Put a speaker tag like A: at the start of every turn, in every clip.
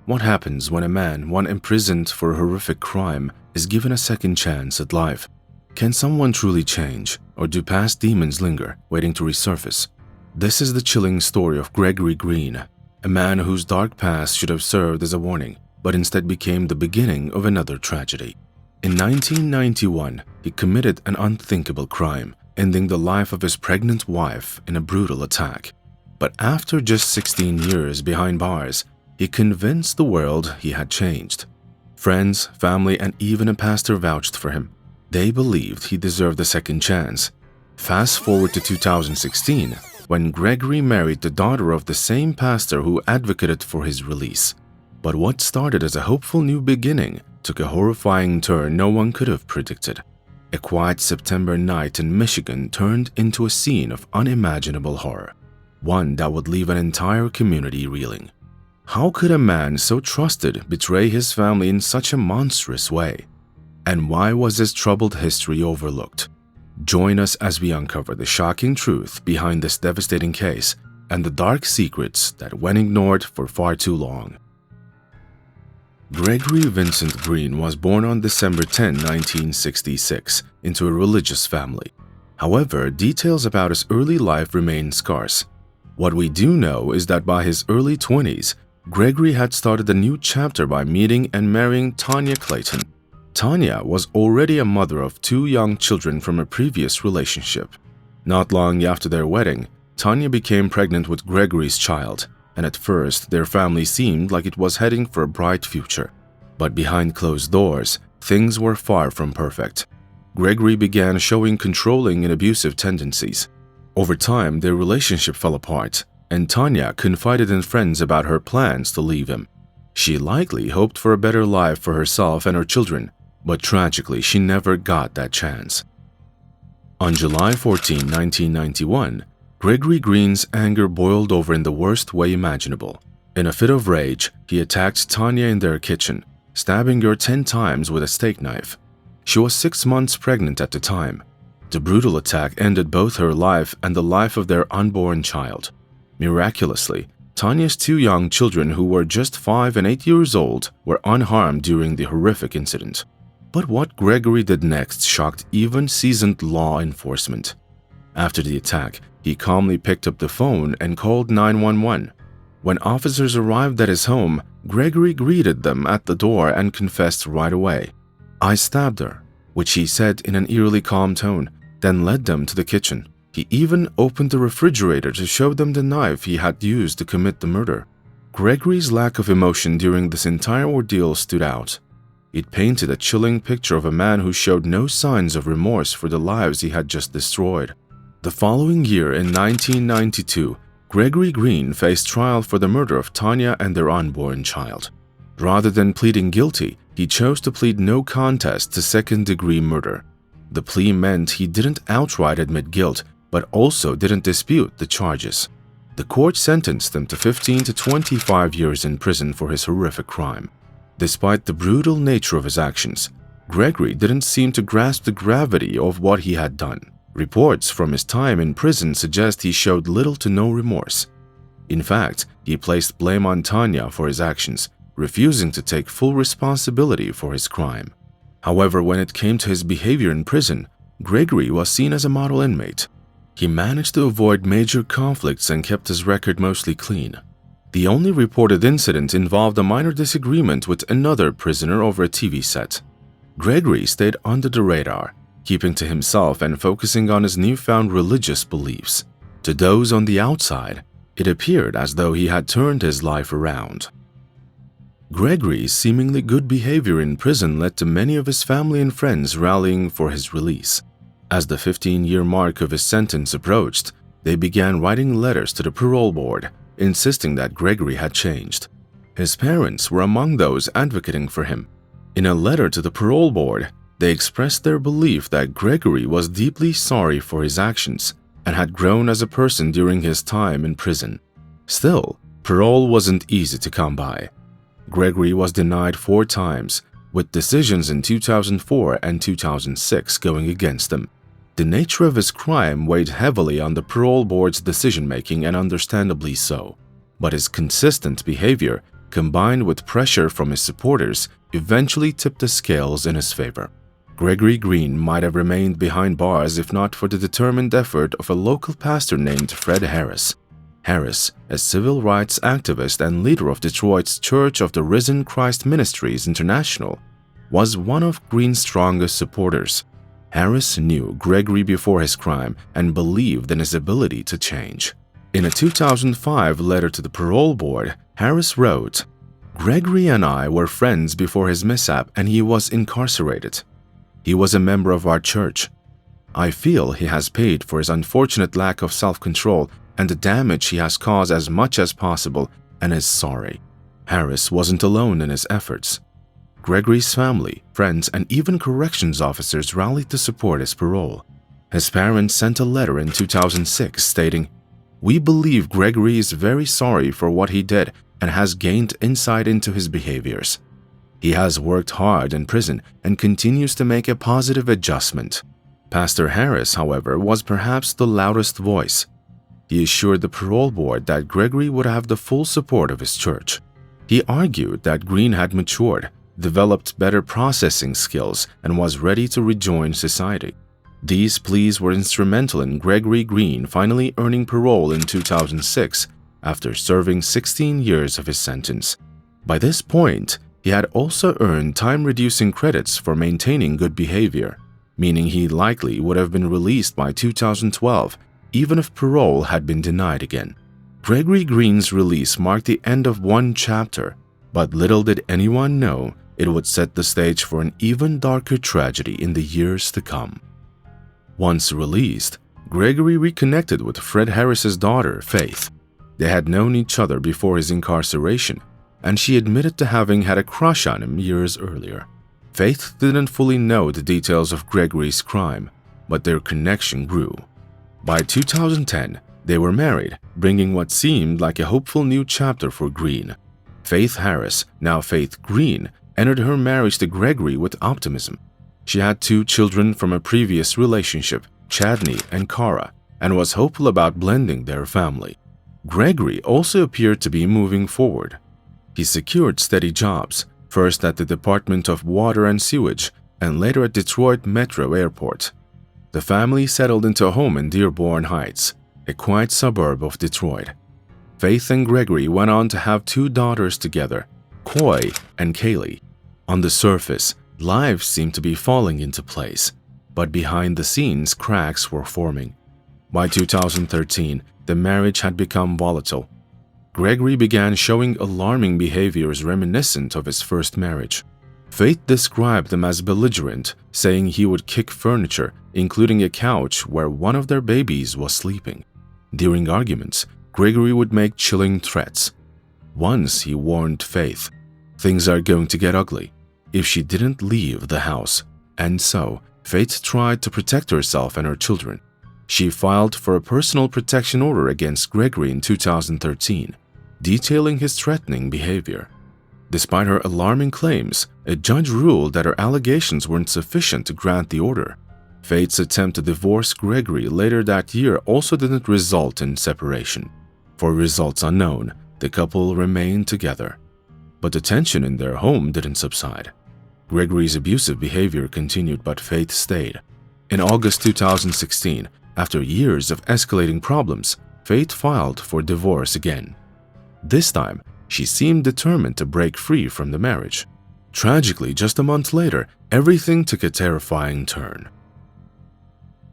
A: What happens when a man, one imprisoned for a horrific crime, is given a second chance at life? Can someone truly change, or do past demons linger, waiting to resurface? This is the chilling story of Gregory Green, a man whose dark past should have served as a warning, but instead became the beginning of another tragedy. In 1991, he committed an unthinkable crime, ending the life of his pregnant wife in a brutal attack. But after just 16 years behind bars, he convinced the world he had changed. Friends, family, and even a pastor vouched for him. They believed he deserved a second chance. Fast forward to 2016, when Gregory married the daughter of the same pastor who advocated for his release. But what started as a hopeful new beginning took a horrifying turn no one could have predicted. A quiet September night in Michigan turned into a scene of unimaginable horror, one that would leave an entire community reeling. How could a man so trusted betray his family in such a monstrous way? And why was his troubled history overlooked? Join us as we uncover the shocking truth behind this devastating case and the dark secrets that went ignored for far too long. Gregory Vincent Green was born on December 10, 1966, into a religious family. However, details about his early life remain scarce. What we do know is that by his early 20s, Gregory had started a new chapter by meeting and marrying Tanya Clayton. Tanya was already a mother of 2 young children from a previous relationship. Not long after their wedding, Tanya became pregnant with Gregory's child, and at first their family seemed like it was heading for a bright future. But behind closed doors, things were far from perfect. Gregory began showing controlling and abusive tendencies. Over time, their relationship fell apart, and Tanya confided in friends about her plans to leave him. She likely hoped for a better life for herself and her children, but tragically she never got that chance. On July 14, 1991, Gregory Green's anger boiled over in the worst way imaginable. In a fit of rage, he attacked Tanya in their kitchen, stabbing her 10 times with a steak knife. She was 6 months pregnant at the time. The brutal attack ended both her life and the life of their unborn child. Miraculously, Tanya's 2 young children, who were just 5 and 8 years old, were unharmed during the horrific incident. But what Gregory did next shocked even seasoned law enforcement. After the attack, he calmly picked up the phone and called 911. When officers arrived at his home, Gregory greeted them at the door and confessed right away. "I stabbed her," which he said in an eerily calm tone, then led them to the kitchen. He even opened the refrigerator to show them the knife he had used to commit the murder. Gregory's lack of emotion during this entire ordeal stood out. It painted a chilling picture of a man who showed no signs of remorse for the lives he had just destroyed. The following year, in 1992, Gregory Green faced trial for the murder of Tanya and their unborn child. Rather than pleading guilty, he chose to plead no contest to second-degree murder. The plea meant he didn't outright admit guilt, but also didn't dispute the charges. The court sentenced him to 15 to 25 years in prison for his horrific crime. Despite the brutal nature of his actions, Gregory didn't seem to grasp the gravity of what he had done. Reports from his time in prison suggest he showed little to no remorse. In fact, he placed blame on Tanya for his actions, refusing to take full responsibility for his crime. However, when it came to his behavior in prison, Gregory was seen as a model inmate. He managed to avoid major conflicts and kept his record mostly clean. The only reported incident involved a minor disagreement with another prisoner over a TV set. Gregory stayed under the radar, keeping to himself and focusing on his newfound religious beliefs. To those on the outside, it appeared as though he had turned his life around. Gregory's seemingly good behavior in prison led to many of his family and friends rallying for his release. As the 15-year mark of his sentence approached, they began writing letters to the parole board, insisting that Gregory had changed. His parents were among those advocating for him. In a letter to the parole board, they expressed their belief that Gregory was deeply sorry for his actions and had grown as a person during his time in prison. Still, parole wasn't easy to come by. Gregory was denied 4 times, with decisions in 2004 and 2006 going against him. The nature of his crime weighed heavily on the parole board's decision-making, and understandably so. But his consistent behavior combined with pressure from his supporters, eventually tipped the scales in his favor. Gregory Green might have remained behind bars if not for the determined effort of a local pastor named Fred Harris. Harris, a civil rights activist and leader of Detroit's Church of the Risen Christ Ministries International, was one of Green's strongest supporters. Harris knew Gregory before his crime and believed in his ability to change. In a 2005 letter to the Parole Board, Harris wrote, "Gregory and I were friends before his mishap and he was incarcerated. He was a member of our church. I feel he has paid for his unfortunate lack of self-control and the damage he has caused as much as possible and is sorry." Harris wasn't alone in his efforts. Gregory's family, friends, and even corrections officers rallied to support his parole. His parents sent a letter in 2006 stating, "We believe Gregory is very sorry for what he did and has gained insight into his behaviors. He has worked hard in prison and continues to make a positive adjustment." Pastor Harris, however, was perhaps the loudest voice. He assured the parole board that Gregory would have the full support of his church. He argued that Green had matured, developed better processing skills, and was ready to rejoin society. These pleas were instrumental in Gregory Green finally earning parole in 2006 after serving 16 years of his sentence. By this point, he had also earned time-reducing credits for maintaining good behavior, meaning he likely would have been released by 2012 even if parole had been denied again. Gregory Green's release marked the end of one chapter, but little did anyone know it would set the stage for an even darker tragedy in the years to come. Once released, Gregory reconnected with Fred Harris's daughter, Faith. They had known each other before his incarceration, and she admitted to having had a crush on him years earlier. Faith didn't fully know the details of Gregory's crime, but their connection grew. By 2010, they were married, bringing what seemed like a hopeful new chapter for Green. Faith Harris, now Faith Green, entered her marriage to Gregory with optimism. She had 2 children from a previous relationship, Chadney and Cara, and was hopeful about blending their family. Gregory also appeared to be moving forward. He secured steady jobs, first at the Department of Water and Sewage and later at Detroit Metro Airport. The family settled into a home in Dearborn Heights, a quiet suburb of Detroit. Faith and Gregory went on to have 2 daughters together, Coy and Kaylee. On the surface, lives seemed to be falling into place, but behind the scenes, cracks were forming. By 2013, the marriage had become volatile. Gregory began showing alarming behaviors reminiscent of his first marriage. Faith described him as belligerent, saying he would kick furniture, including a couch where one of their babies was sleeping. During arguments, Gregory would make chilling threats. Once he warned Faith, "Things are going to get ugly," if she didn't leave the house, and so Faith tried to protect herself and her children. She filed for a personal protection order against Gregory in 2013, detailing his threatening behavior. Despite her alarming claims, a judge ruled that her allegations weren't sufficient to grant the order. Faith's attempt to divorce Gregory later that year also didn't result in separation. For results unknown, the couple remained together. But the tension in their home didn't subside. Gregory's abusive behavior continued, but Faith stayed. In August 2016, after years of escalating problems, Faith filed for divorce again. This time, she seemed determined to break free from the marriage. Tragically, just a month later, everything took a terrifying turn.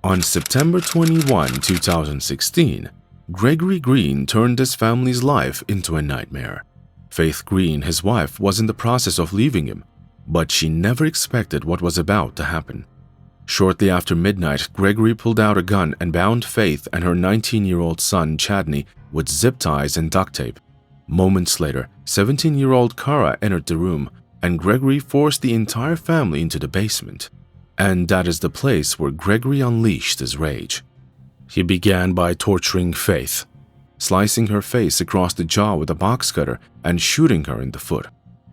A: On September 21, 2016, Gregory Green turned his family's life into a nightmare. Faith Green, his wife, was in the process of leaving him, but she never expected what was about to happen. Shortly after midnight, Gregory pulled out a gun and bound Faith and her 19-year-old son, Chadney, with zip ties and duct tape. Moments later, 17-year-old Cara entered the room, and Gregory forced the entire family into the basement. And that is the place where Gregory unleashed his rage. He began by torturing Faith, slicing her face across the jaw with a box cutter and shooting her in the foot.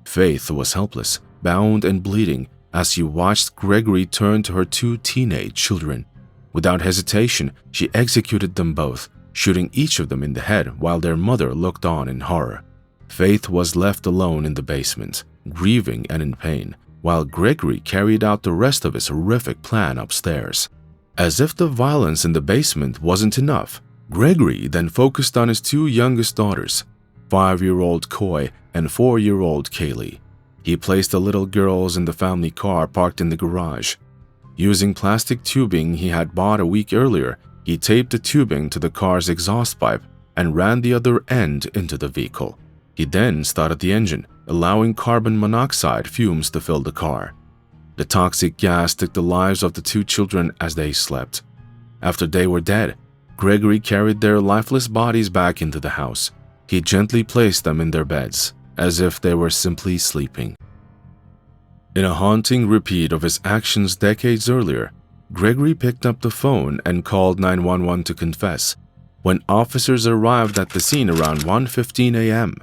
A: Faith was helpless, bound and bleeding as she watched Gregory turn to her 2 teenage children. Without hesitation, she executed them both, shooting each of them in the head while their mother looked on in horror. Faith was left alone in the basement, grieving and in pain, while Gregory carried out the rest of his horrific plan upstairs. As if the violence in the basement wasn't enough, Gregory then focused on his two youngest daughters, 5-year-old Coy and 4-year-old Kaylee. He placed the little girls in the family car parked in the garage. Using plastic tubing he had bought a week earlier, he taped the tubing to the car's exhaust pipe and ran the other end into the vehicle. He then started the engine, allowing carbon monoxide fumes to fill the car. The toxic gas took the lives of the two children as they slept. After they were dead, Gregory carried their lifeless bodies back into the house. He gently placed them in their beds, as if they were simply sleeping. In a haunting repeat of his actions decades earlier, Gregory picked up the phone and called 911 to confess. When officers arrived at the scene around 1:15 a.m.,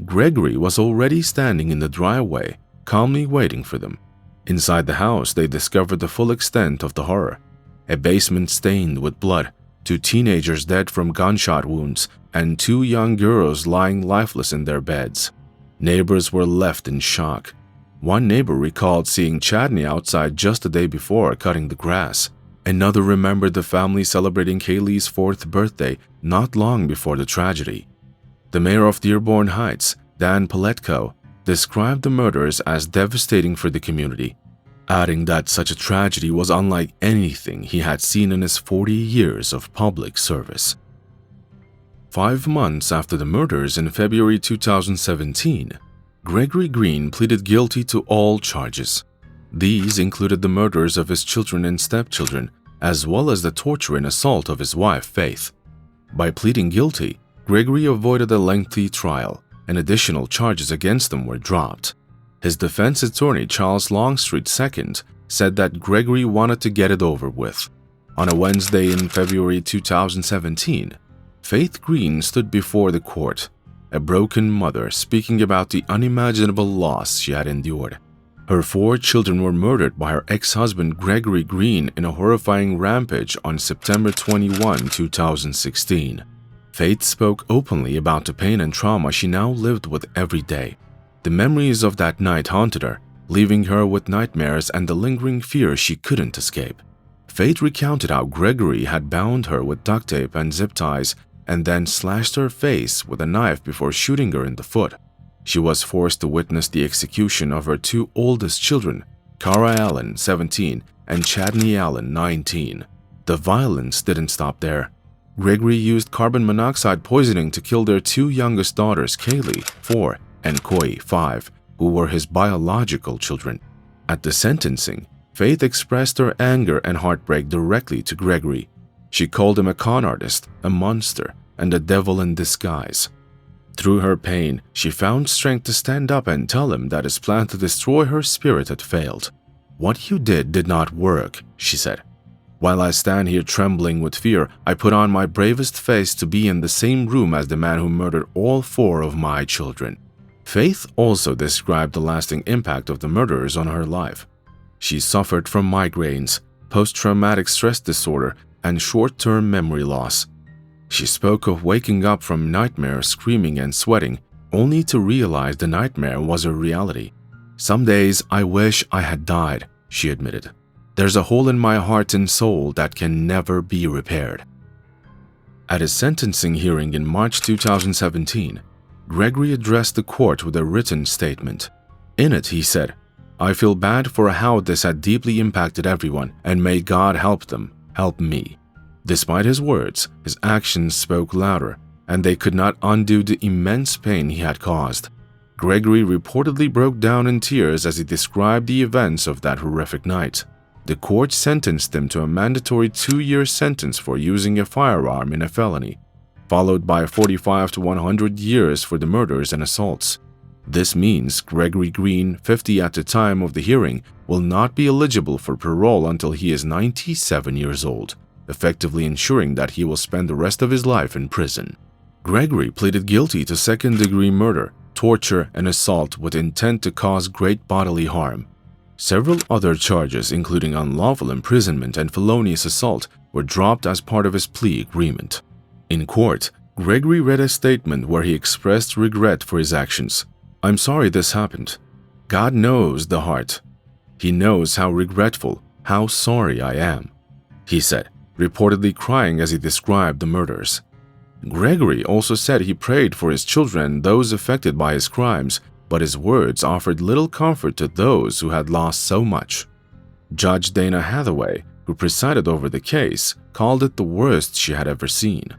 A: Gregory was already standing in the driveway, calmly waiting for them. Inside the house, they discovered the full extent of the horror. A basement stained with blood, 2 teenagers dead from gunshot wounds, and 2 young girls lying lifeless in their beds. Neighbors were left in shock. One neighbor recalled seeing Chadney outside just the day before cutting the grass. Another remembered the family celebrating Kaylee's 4th birthday not long before the tragedy. The mayor of Dearborn Heights, Dan Paletko, described the murders as devastating for the community, adding that such a tragedy was unlike anything he had seen in his 40 years of public service. 5 months after the murders in February 2017, Gregory Green pleaded guilty to all charges. These included the murders of his children and stepchildren, as well as the torture and assault of his wife, Faith. By pleading guilty, Gregory avoided a lengthy trial, and additional charges against him were dropped. His defense attorney, Charles Longstreet II, said that Gregory wanted to get it over with. On a Wednesday in February 2017, Faith Green stood before the court, a broken mother speaking about the unimaginable loss she had endured. Her 4 children were murdered by her ex-husband Gregory Green in a horrifying rampage on September 21, 2016. Faith spoke openly about the pain and trauma she now lived with every day. The memories of that night haunted her, leaving her with nightmares and the lingering fear she couldn't escape. Faith recounted how Gregory had bound her with duct tape and zip ties and then slashed her face with a knife before shooting her in the foot. She was forced to witness the execution of her 2 oldest children, Cara Allen, 17, and Chadney Allen, 19. The violence didn't stop there. Gregory used carbon monoxide poisoning to kill their 2 youngest daughters, Kaylee, 4, and Coy, 5, who were his biological children. At the sentencing, Faith expressed her anger and heartbreak directly to Gregory. She called him a con artist, a monster, and a devil in disguise. Through her pain, she found strength to stand up and tell him that his plan to destroy her spirit had failed. "What you did not work," she said. "While I stand here trembling with fear, I put on my bravest face to be in the same room as the man who murdered all 4 of my children." Faith also described the lasting impact of the murders on her life. She suffered from migraines, post-traumatic stress disorder, and short-term memory loss. She spoke of waking up from nightmares screaming and sweating, only to realize the nightmare was a reality. "Some days I wish I had died," she admitted. "There's a hole in my heart and soul that can never be repaired." At his sentencing hearing in March 2017, Gregory addressed the court with a written statement. In it, he said, "I feel bad for how this had deeply impacted everyone, and may God help them, help me." Despite his words, his actions spoke louder, and they could not undo the immense pain he had caused. Gregory reportedly broke down in tears as he described the events of that horrific night. The court sentenced him to a mandatory 2-year sentence for using a firearm in a felony, followed by 45 to 100 years for the murders and assaults. This means Gregory Green, 50 at the time of the hearing, will not be eligible for parole until he is 97 years old, effectively ensuring that he will spend the rest of his life in prison. Gregory pleaded guilty to 2nd-degree murder, torture, and assault with intent to cause great bodily harm. Several other charges, including unlawful imprisonment and felonious assault, were dropped as part of his plea agreement. In court, Gregory read a statement where he expressed regret for his actions. "I'm sorry this happened. God knows the heart. He knows how regretful, how sorry I am," he said, reportedly crying as he described the murders. Gregory also said he prayed for his children and those affected by his crimes, but his words offered little comfort to those who had lost so much. Judge Dana Hathaway, who presided over the case, called it the worst she had ever seen.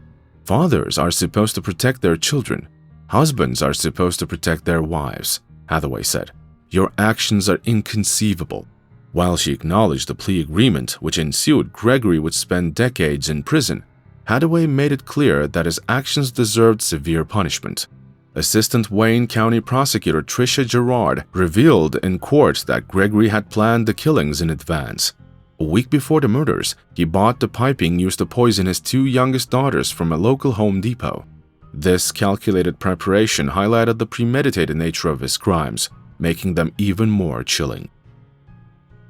A: "Fathers are supposed to protect their children. Husbands are supposed to protect their wives," Hathaway said. "Your actions are inconceivable." While she acknowledged the plea agreement which ensued Gregory would spend decades in prison, Hathaway made it clear that his actions deserved severe punishment. Assistant Wayne County Prosecutor Tricia Gerard revealed in court that Gregory had planned the killings in advance. A week before the murders, he bought the piping used to poison his two youngest daughters from a local Home Depot. This calculated preparation highlighted the premeditated nature of his crimes, making them even more chilling.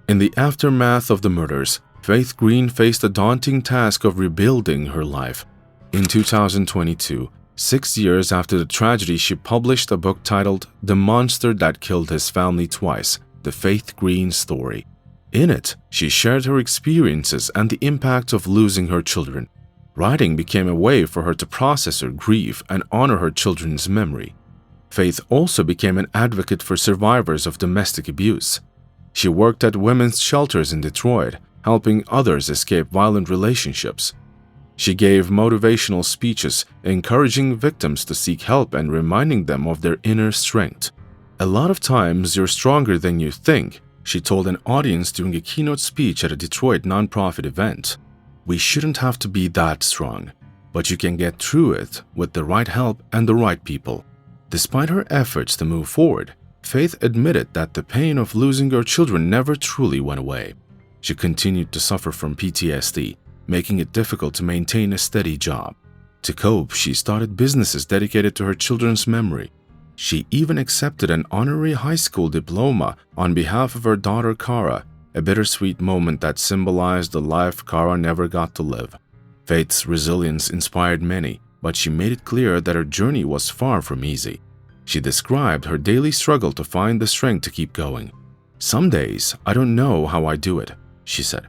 A: In the aftermath of the murders, Faith Green faced the daunting task of rebuilding her life. In 2022, 6 years after the tragedy, she published a book titled "The Monster That Killed His Family Twice: The Faith Green Story." In it, she shared her experiences and the impact of losing her children. Writing became a way for her to process her grief and honor her children's memory. Faith also became an advocate for survivors of domestic abuse. She worked at women's shelters in Detroit, helping others escape violent relationships. She gave motivational speeches, encouraging victims to seek help and reminding them of their inner strength. "A lot of times you're stronger than you think," she told an audience during a keynote speech at a Detroit nonprofit event. "We shouldn't have to be that strong, but you can get through it with the right help and the right people." Despite her efforts to move forward, Faith admitted that the pain of losing her children never truly went away. She continued to suffer from PTSD, making it difficult to maintain a steady job. To cope, she started businesses dedicated to her children's memory. She even accepted an honorary high school diploma on behalf of her daughter Cara, a bittersweet moment that symbolized the life Cara never got to live. Faith's resilience inspired many, but she made it clear that her journey was far from easy. She described her daily struggle to find the strength to keep going. "Some days, I don't know how I do it," she said,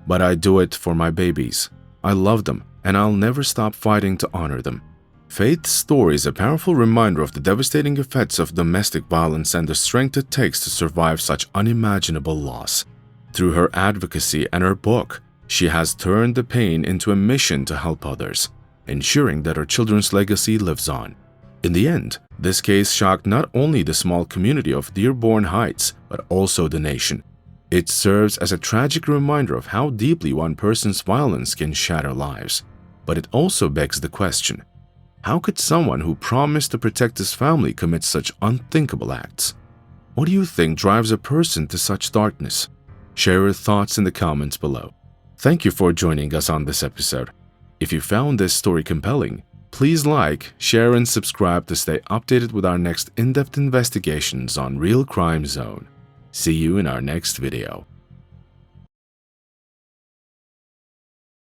A: "but I do it for my babies. I love them, and I'll never stop fighting to honor them." Faith's story is a powerful reminder of the devastating effects of domestic violence and the strength it takes to survive such unimaginable loss. Through her advocacy and her book, she has turned the pain into a mission to help others, ensuring that her children's legacy lives on. In the end, this case shocked not only the small community of Dearborn Heights, but also the nation. It serves as a tragic reminder of how deeply one person's violence can shatter lives. But it also begs the question, how could someone who promised to protect his family commit such unthinkable acts? What do you think drives a person to such darkness? Share your thoughts in the comments below. Thank you for joining us on this episode. If you found this story compelling, please like, share, and subscribe to stay updated with our next in-depth investigations on Real Crime Zone. See you in our next video.